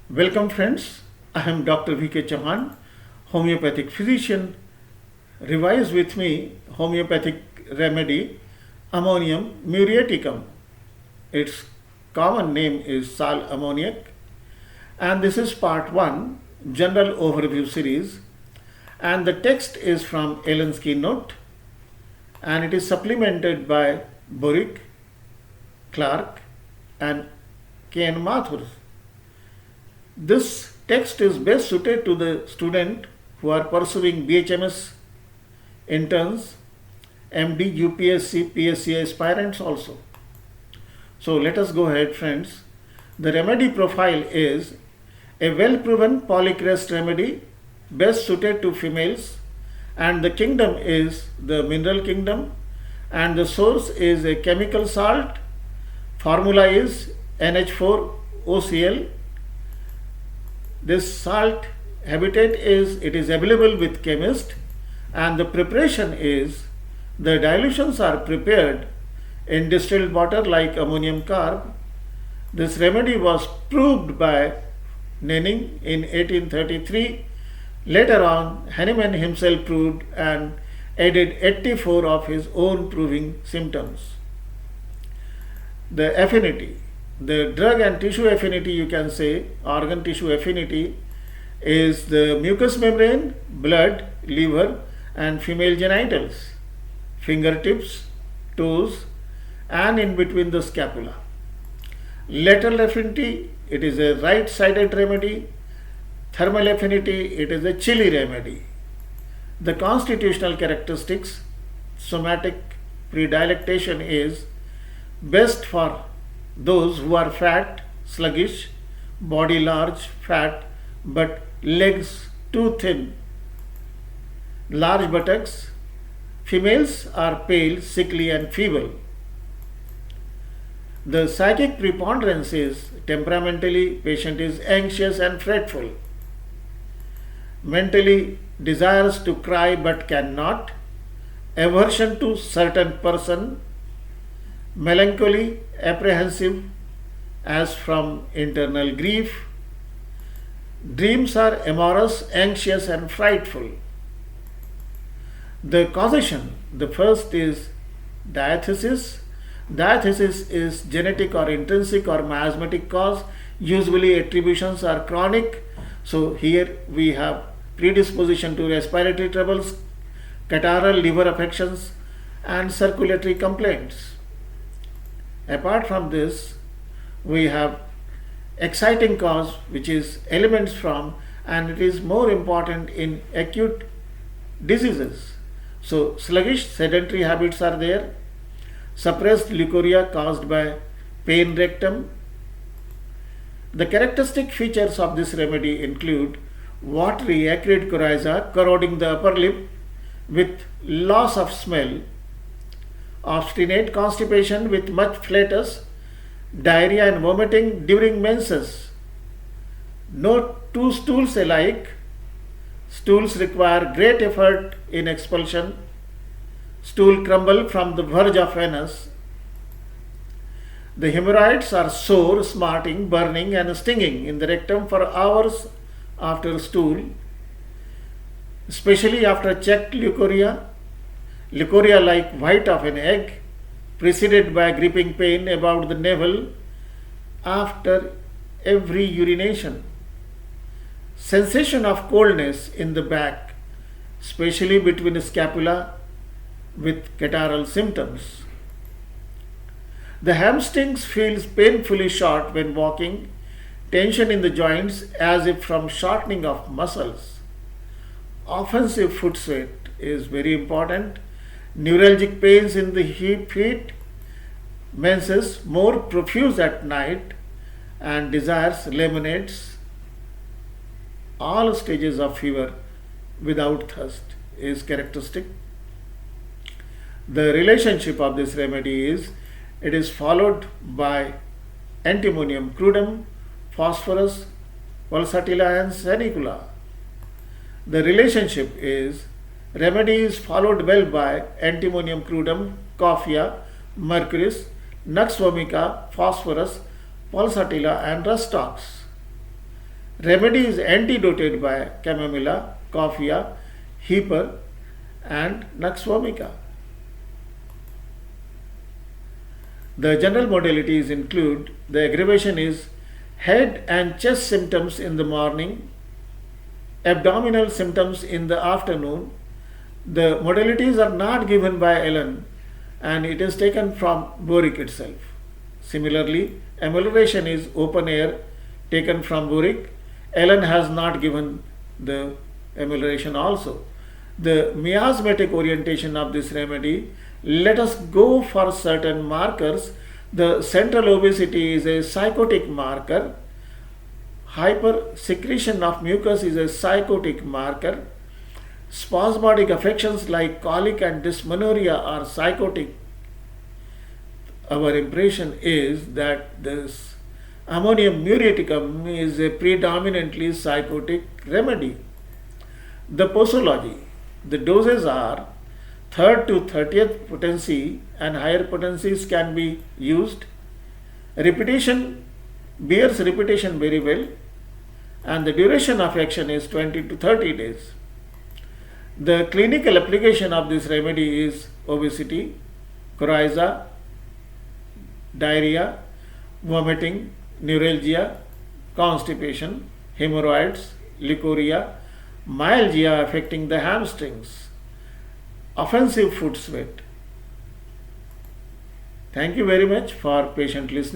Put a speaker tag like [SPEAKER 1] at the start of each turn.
[SPEAKER 1] Welcome friends, I am Dr. V.K. Chauhan, homeopathic physician. Revise with me homeopathic remedy ammonium muriaticum. Its common name is sal ammoniac, and this is part 1 general overview series, and the text is from Allen's keynote, and it is supplemented by Borick, Clark and K.N. Mathur. This text is best suited to the student who are pursuing BHMS interns, MD, UPSC, PSC aspirants also. So let us go ahead, friends. The remedy profile is a well-proven polycrest remedy best suited to females, and the kingdom is the mineral kingdom, and the source is a chemical salt. Formula is NH4OCl. This salt habitat is available with chemist, and the preparation is the dilutions are prepared in distilled water like ammonium carb. This remedy was proved by Nenning in 1833. Later on, Hahnemann himself proved and added 84 of his own proving symptoms. The affinity, the drug and tissue affinity, you can say organ tissue affinity, is the mucous membrane, blood, liver and female genitals, fingertips, toes and in between the scapula. Lateral affinity, it is a right sided remedy. Thermal affinity, it is a chilly remedy. The constitutional characteristics, somatic predilectation is best for those who are fat, sluggish, body large, fat, but legs too thin, large buttocks. Females are pale, sickly and feeble. The psychic preponderance is temperamentally patient is anxious and fretful. Mentally desires to cry but cannot. Aversion to certain person. Melancholy, apprehensive as from internal grief. Dreams are amorous, anxious and frightful. The causation, the first is diathesis. Diathesis is genetic or intrinsic or miasmatic cause. Usually attributions are chronic. So here we have predisposition to respiratory troubles, catarrhal, liver affections and circulatory complaints. Apart from this, we have exciting cause, which is elements from, and it is more important in acute diseases. So sluggish sedentary habits are there. Suppressed leukorrhea caused by pain rectum. The characteristic features of this remedy include watery acrid coryza corroding the upper lip with loss of smell, obstinate constipation with much flatus, diarrhea and vomiting during menses. No two stools alike. Stools require great effort in expulsion. Stool crumble from the verge of anus. The hemorrhoids are sore, smarting, burning and stinging in the rectum for hours after stool, especially after checked leukorrhea. Leukorrhea like white of an egg, preceded by gripping pain about the navel after every urination. Sensation of coldness in the back, especially between the scapula, with catarrhal symptoms. The hamstrings feels painfully short when walking, tension in the joints as if from shortening of muscles. Offensive foot sweat is very important. Neuralgic pains in the hip, feet, menses more profuse at night and desires lemonades. All stages of fever without thirst is characteristic. The relationship of this remedy is it is followed by antimonium crudum, phosphorus, pulsatilla and sanicula. The relationship is remedy is followed well by antimonium crudum, coffea, mercuris, nux vomica, phosphorus, pulsatilla and rustox. Remedy is antidoted by chamomilla, coffea, heiper, and nux vomica. The general modalities include the aggravation is head and chest symptoms in the morning, abdominal symptoms in the afternoon. The modalities are not given by Allen and it is taken from Boric itself. Similarly, amelioration is open air taken from Boric. Allen has not given the amelioration also. The miasmatic orientation of this remedy, let us go for certain markers. The central obesity is a psychotic marker. Hypersecretion of mucus is a psychotic marker. Spasmodic affections like colic and dysmenorrhea are psychotic. Our impression is that this ammonium muriaticum is a predominantly psychotic remedy. The posology, the doses are 3rd to 30th potency and higher potencies can be used. Repetition bears repetition very well and the duration of action is 20 to 30 days. The clinical application of this remedy is obesity, coryza, diarrhea, vomiting, neuralgia, constipation, hemorrhoids, leukorrhea, myalgia affecting the hamstrings, offensive foot sweat. Thank you very much for patient listening.